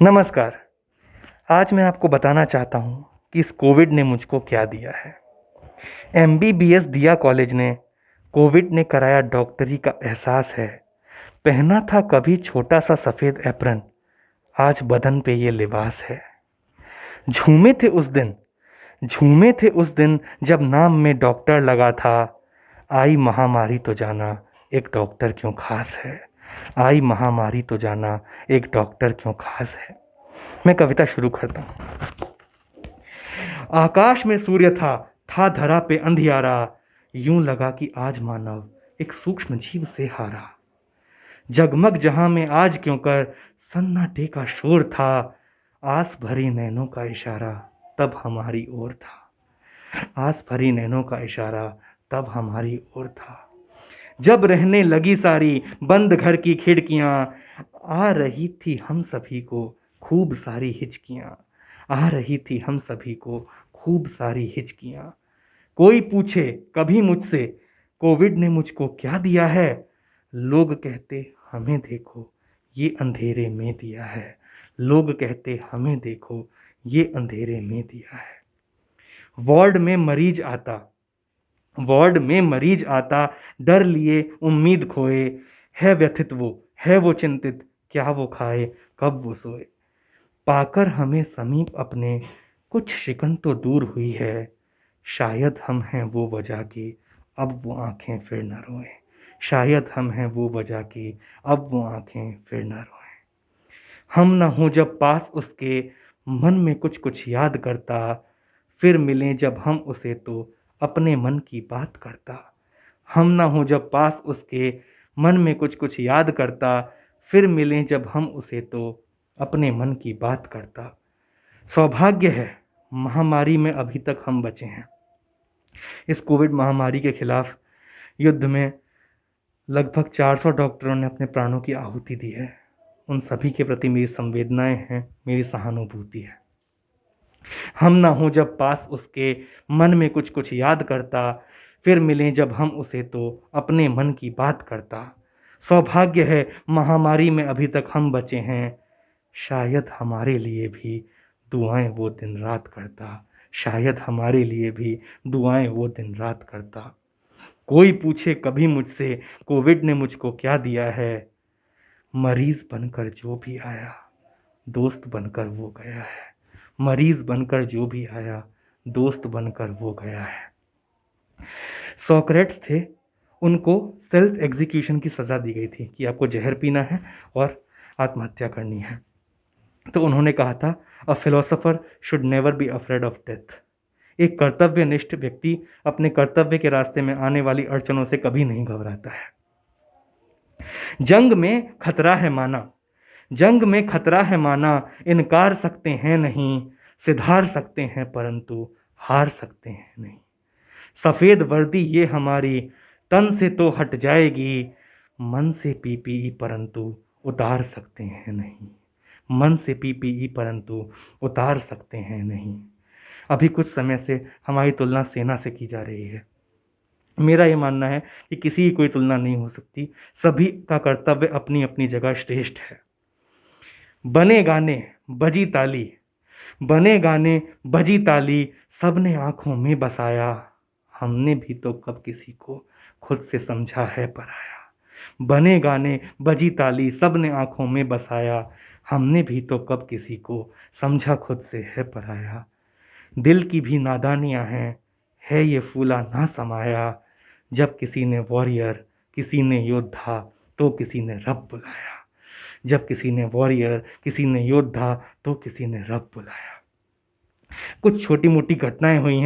नमस्कार। आज मैं आपको बताना चाहता हूँ कि इस कोविड ने मुझको क्या दिया है। एमबीबीएस दिया कॉलेज ने, कोविड ने कराया डॉक्टरी का एहसास है। पहना था कभी छोटा सा सफ़ेद एप्रन, आज बदन पे ये लिबास है। झूमे थे उस दिन, झूमे थे उस दिन जब नाम में डॉक्टर लगा था। आई महामारी तो जाना एक डॉक्टर क्यों खास है। आई महामारी तो जाना एक डॉक्टर क्यों खास है। मैं कविता शुरू करता हूँ। आकाश में सूर्य था धरा पे अंधियारा। यूं लगा कि आज मानव एक सूक्ष्म जीव से हारा। जगमग जहां में आज क्यों कर सन्नाटे का शोर था। आस भरी नैनों का इशारा तब हमारी ओर था। आस भरी नैनों का इशारा तब हमारी ओर था। जब रहने लगी सारी बंद घर की खिड़कियां, आ रही थी हम सभी को खूब सारी हिचकियां। आ रही थी हम सभी को खूब सारी हिचकियां। कोई पूछे कभी मुझसे कोविड ने मुझको क्या दिया है। लोग कहते हमें देखो ये अंधेरे में दिया है। लोग कहते हमें देखो ये अंधेरे में दिया है। वार्ड में मरीज आता, वार्ड में मरीज आता, डर लिए उम्मीद खोए। है व्यथित वो, है वो चिंतित, क्या वो खाए कब वो सोए। पाकर हमें समीप अपने कुछ शिकन तो दूर हुई है। शायद हम हैं वो वजह कि अब वो आंखें फिर न रोएं। शायद हम हैं वो वजह कि अब वो आंखें फिर न रोएं। हम न हों जब पास उसके मन में कुछ कुछ याद करता। फिर मिलें जब हम उसे तो अपने मन की बात करता। हम न हों जब पास उसके मन में कुछ कुछ याद करता। फिर मिलें जब हम उसे तो अपने मन की बात करता। सौभाग्य है महामारी में अभी तक हम बचे हैं। इस कोविड महामारी के खिलाफ युद्ध में लगभग 400 डॉक्टरों ने अपने प्राणों की आहुति दी है। उन सभी के प्रति मेरी संवेदनाएं हैं, मेरी सहानुभूति है। हम ना हों जब पास उसके मन में कुछ कुछ याद करता। फिर मिलें जब हम उसे तो अपने मन की बात करता। सौभाग्य है महामारी में अभी तक हम बचे हैं। शायद हमारे लिए भी दुआएं वो दिन रात करता। शायद हमारे लिए भी दुआएं वो दिन रात करता। कोई पूछे कभी मुझसे कोविड ने मुझको क्या दिया है। मरीज बनकर जो भी आया दोस्त बनकर वो गया है। मरीज बनकर जो भी आया दोस्त बनकर वो गया है। सोक्रेट्स थे, उनको सेल्फ एग्जीक्यूशन की सज़ा दी गई थी कि आपको जहर पीना है और आत्महत्या करनी है। तो उन्होंने कहा था a philosopher should never be afraid of death. एक कर्तव्यनिष्ठ व्यक्ति अपने कर्तव्य के रास्ते में आने वाली अड़चनों से कभी नहीं घबराता है। जंग में खतरा है माना, जंग में खतरा है माना, इनकार सकते हैं नहीं। सिधार सकते हैं परंतु हार सकते हैं नहीं। सफ़ेद वर्दी ये हमारी तन से तो हट जाएगी। मन से पीपीई परंतु उतार सकते हैं नहीं। मन से पीपीई परंतु उतार सकते हैं नहीं। अभी कुछ समय से हमारी तुलना सेना से की जा रही है। मेरा ये मानना है कि किसी की कोई तुलना नहीं हो सकती। सभी का कर्तव्य अपनी अपनी जगह श्रेष्ठ है। बने गाने बजी ताली, बने गाने बजी ताली, सबने आंखों में बसाया। हमने भी तो कब किसी को खुद से समझा है पराया। बने गाने बजी ताली, सबने आंखों में बसाया। हमने भी तो कब किसी को समझा खुद से है पराया। दिल की भी नादानियाँ हैं, है ये फूला ना समाया। जब किसी ने वॉरियर, किसी ने योद्धा, तो किसी ने रब बुलाया। जब किसी ने वॉरियर, किसी ने योद्धा, तो किसी ने रब बुलाया। कुछ छोटी मोटी घटनाएं हुई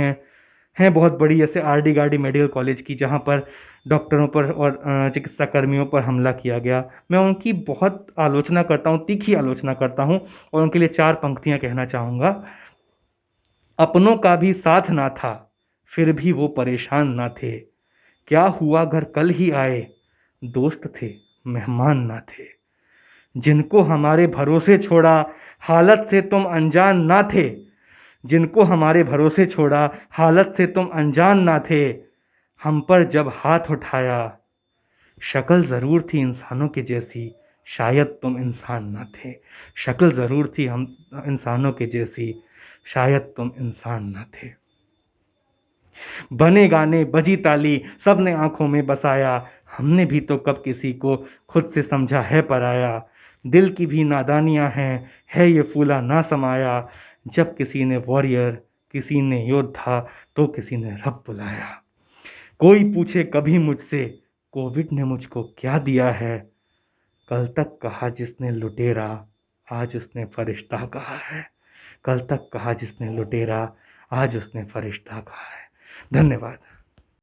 हैं बहुत बड़ी, जैसे आरडी गार्डी मेडिकल कॉलेज की, जहां पर डॉक्टरों पर और चिकित्सा कर्मियों पर हमला किया गया। मैं उनकी बहुत आलोचना करता हूं, तीखी आलोचना करता हूं, और उनके लिए 4 पंक्तियां कहना चाहूँगा। अपनों का भी साथ ना था, फिर भी वो परेशान ना थे। क्या हुआ घर कल ही आए, दोस्त थे मेहमान ना थे। जिनको हमारे भरोसे छोड़ा, हालत से तुम अनजान ना थे। जिनको हमारे भरोसे छोड़ा, हालत से तुम अनजान ना थे। हम पर जब हाथ उठाया, शक्ल ज़रूर थी इंसानों के जैसी, शायद तुम इंसान न थे। शक्ल ज़रूर थी हम इंसानों के जैसी, शायद तुम इंसान न थे। बने गाने बजी ताली सब ने आंखों में बसाया, हमने भी तो कब किसी को खुद से समझा है पराया। दिल की भी नादानियां हैं, है ये फूला ना समाया। जब किसी ने वॉरियर, किसी ने योद्धा, तो किसी ने रब बुलाया। कोई पूछे कभी मुझसे कोविड ने मुझको क्या दिया है, कल तक कहा जिसने लुटेरा, आज उसने फरिश्ता कहा है। कल तक कहा जिसने लुटेरा, आज उसने फरिश्ता कहा है। धन्यवाद।